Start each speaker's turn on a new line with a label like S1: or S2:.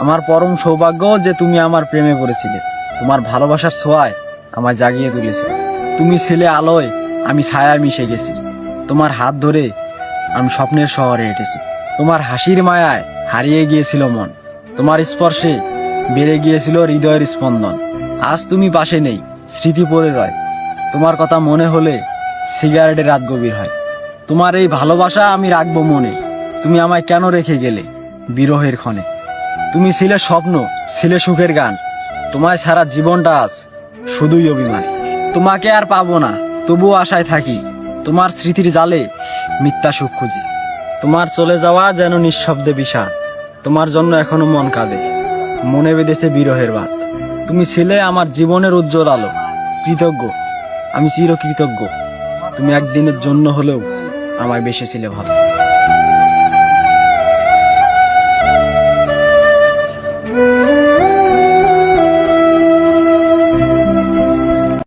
S1: আমার পরম সৌভাগ্য যে তুমি আমার প্রেমে পড়েছিলে। তোমার ভালোবাসার ছোঁয়ায় আমায় জাগিয়ে তুলেছে। তুমি ছিলে আলোয়, আমি ছায়ায় মিশে গেছি। তোমার হাত ধরে আমি স্বপ্নের শহরে হেঁটেছি। তোমার হাসির মায়ায় হারিয়ে গিয়েছিল মন। তোমার স্পর্শে বেড়ে গিয়েছিল হৃদয়ের স্পন্দন। আজ তুমি পাশে নেই, স্মৃতি পড়ে রয়। তোমার কথা মনে হলে সিগারেটে রাত গভীর হয়। তোমার এই ভালোবাসা আমি রাখবো মনে। তুমি আমায় কেন রেখে গেলে বিরহের ক্ষণে? তুমি ছিলে স্বপ্ন, ছিলে সুখের গান। তোমায় ছাড়া জীবনটা আজ শুধুই অভিমান। তোমাকে আর পাবো না, তবুও আশায় থাকি। তোমার স্মৃতির জালে মিথ্যা সুখ খুঁজি। তোমার চলে যাওয়া যেন নিঃশব্দে বিষাদ। তোমার জন্য এখনো মন কাঁদে, মনে বেঁধেছে বিরহের বাত। তুমি ছিলে আমার জীবনের উজ্জ্বল আলো। কৃতজ্ঞ, আমি চিরকৃতজ্ঞ। তুমি একদিনের জন্য হলেও আমায় বেসেছিলে ভালো।